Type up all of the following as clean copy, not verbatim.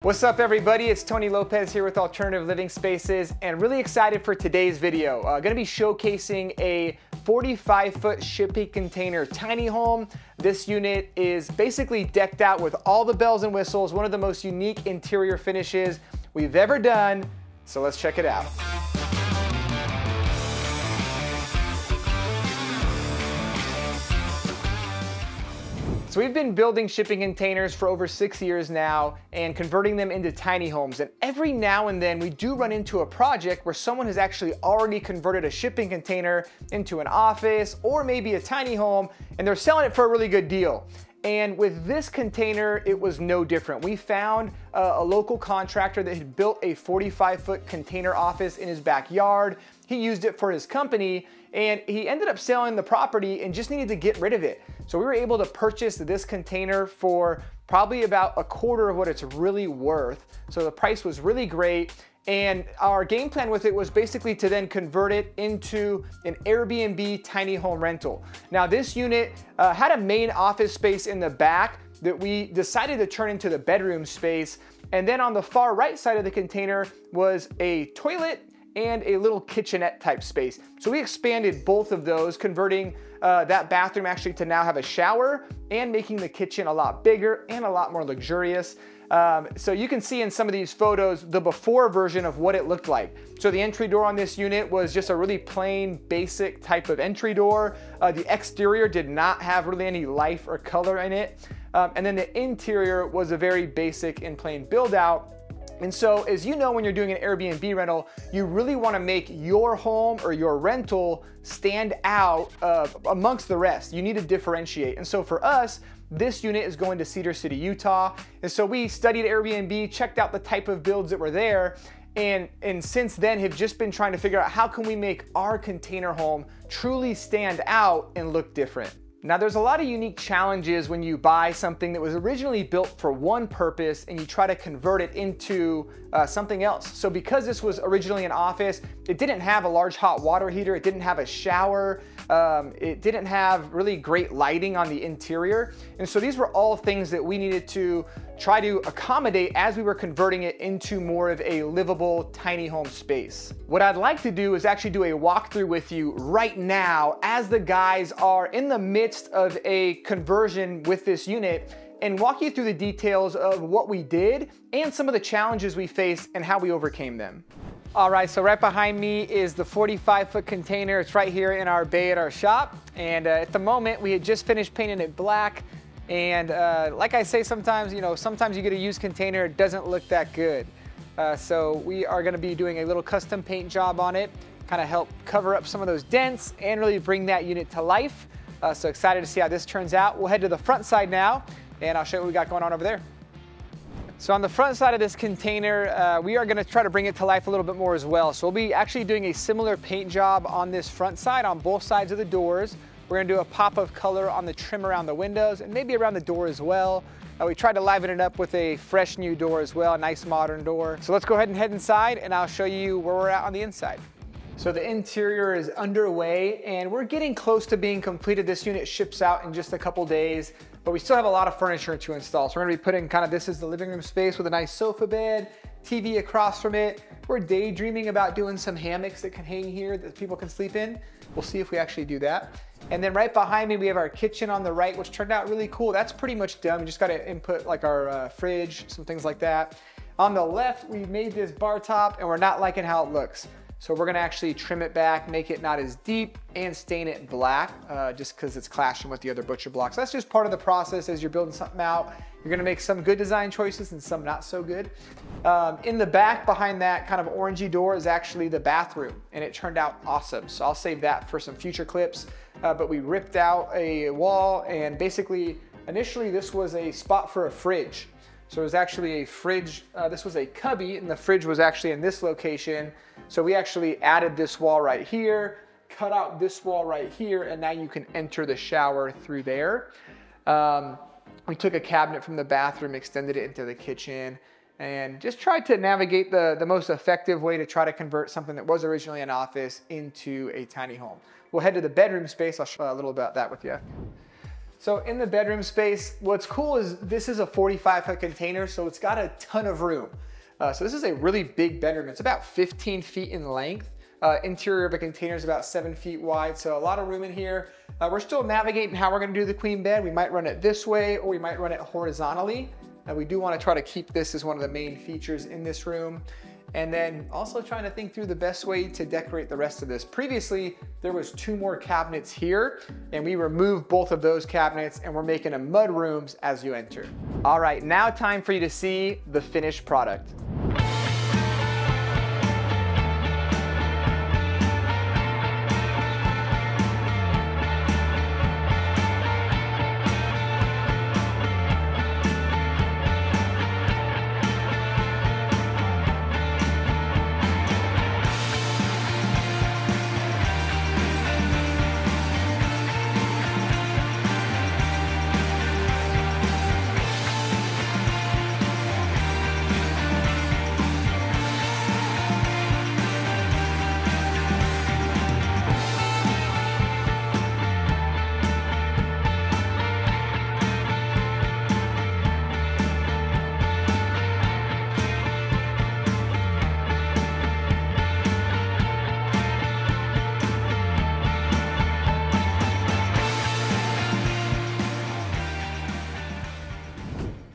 What's up everybody, it's Tony Lopez here with Alternative Living Spaces and really excited for today's video. Gonna be showcasing a 45-foot shipping container tiny home. This unit is basically decked out with all the bells and whistles, one of the most unique interior finishes we've ever done, so let's check it out. So we've been building shipping containers for over 6 years now and converting them into tiny homes. And every now and then we do run into a project where someone has actually already converted a shipping container into an office or maybe a tiny home, and they're selling it for a really good deal. And with this container, it was no different. We found a local contractor that had built a 45-foot container office in his backyard. He used it for his company and he ended up selling the property and just needed to get rid of it. So we were able to purchase this container for probably about a quarter of what it's really worth. So the price was really great. And our game plan with it was basically to then convert it into an Airbnb tiny home rental. Now this unit had a main office space in the back that we decided to turn into the bedroom space. And then on the far right side of the container was a toilet and a little kitchenette type space. So we expanded both of those, converting that bathroom actually to now have a shower and making the kitchen a lot bigger and a lot more luxurious. So you can see in some of these photos the before version of what it looked like. So the entry door on this unit was just a really plain, basic type of entry door. The exterior did not have really any life or color in it. And then the interior was a very basic and plain build out. And so, as you know, when you're doing an Airbnb rental, you really want to make your home or your rental stand out amongst the rest. You need to differentiate. And so for us, this unit is going to Cedar City, Utah. And so we studied Airbnb, checked out the type of builds that were there, and since then have just been trying to figure out how can we make our container home truly stand out and look different. Now there's a lot of unique challenges when you buy something that was originally built for one purpose and you try to convert it into something else. So because this was originally an office, it didn't have a large hot water heater, it didn't have a shower, it didn't have really great lighting on the interior. And so these were all things that we needed to try to accommodate as we were converting it into more of a livable tiny home space. What I'd like to do is actually do a walkthrough with you right now as the guys are in the midst of a conversion with this unit and walk you through the details of what we did and some of the challenges we faced and how we overcame them. All right, so right behind me is the 45-foot container. It's right here in our bay at our shop. And at the moment, we had just finished painting it black. And like I say sometimes, sometimes you get a used container, it doesn't look that good. So we are gonna be doing a little custom paint job on it, kind of help cover up some of those dents and really bring that unit to life. So excited to see how this turns out. We'll head to the front side now and I'll show you what we got going on over there. So on the front side of this container, we are gonna try to bring it to life a little bit more as well. So we'll be actually doing a similar paint job on this front side on both sides of the doors. We're gonna do a pop of color on the trim around the windows and maybe around the door as well. We tried to liven it up with a fresh new door as well, a nice modern door. So let's go ahead and head inside and I'll show you where we're at on the inside. So the interior is underway and we're getting close to being completed. This unit ships out in just a couple days, but we still have a lot of furniture to install. So we're gonna be putting this is the living room space with a nice sofa bed, TV across from it. We're daydreaming about doing some hammocks that can hang here that people can sleep in. We'll see if we actually do that. And then right behind me, we have our kitchen on the right, which turned out really cool. That's pretty much done. We just got to input like our fridge, some things like that. On the left, we made this bar top and we're not liking how it looks. So we're gonna actually trim it back, make it not as deep and stain it black just because it's clashing with the other butcher blocks. That's just part of the process as you're building something out. You're gonna make some good design choices and some not so good. In the back behind that kind of orangey door is actually the bathroom and it turned out awesome. So I'll save that for some future clips. But we ripped out a wall and basically initially this was a spot for a fridge. So it was actually a fridge, this was a cubby and the fridge was actually in this location. So we actually added this wall right here, cut out this wall right here, and now you can enter the shower through there. We took a cabinet from the bathroom, extended it into the kitchen, and just tried to navigate the most effective way to try to convert something that was originally an office into a tiny home. We'll head to the bedroom space. I'll show a little about that with you. So in the bedroom space, what's cool is this is a 45-foot container, so it's got a ton of room. So this is a really big bedroom. It's about 15 feet in length. Interior of a container is about 7 feet wide, so a lot of room in here. We're still navigating how we're gonna do the queen bed. We might run it this way, or we might run it horizontally. We do wanna try to keep this as one of the main features in this room. And then also trying to think through the best way to decorate the rest of this. Previously, there was 2 more cabinets here, and we removed both of those cabinets, and we're making them mud rooms as you enter. All right, now time for you to see the finished product.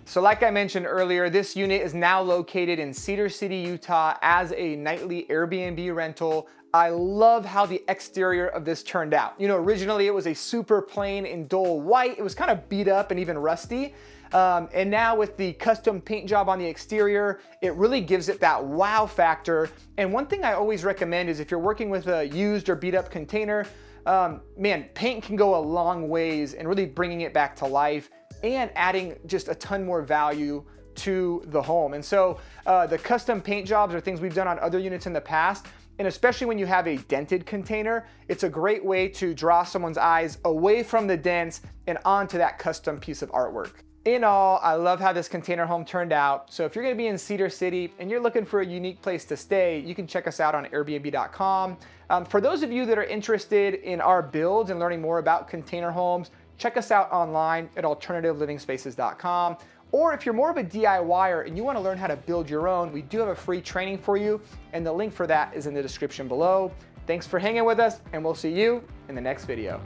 So like I mentioned earlier, this unit is now located in Cedar City, Utah as a nightly Airbnb rental. I love how the exterior of this turned out. You know, originally it was a super plain and dull white. It was kind of beat up and even rusty. And now with the custom paint job on the exterior, it really gives it that wow factor. And one thing I always recommend is if you're working with a used or beat up container, man, paint can go a long ways in really bringing it back to life and adding just a ton more value to the home. And so the custom paint jobs are things we've done on other units in the past. And especially when you have a dented container, it's a great way to draw someone's eyes away from the dents and onto that custom piece of artwork. In all, I love how this container home turned out. So if you're gonna be in Cedar City and you're looking for a unique place to stay, you can check us out on airbnb.com. For those of you that are interested in our builds and learning more about container homes, check us out online at alternativeliving-spaces.com. Or if you're more of a DIYer and you want to learn how to build your own, we do have a free training for you, and the link for that is in the description below. Thanks for hanging with us, and we'll see you in the next video.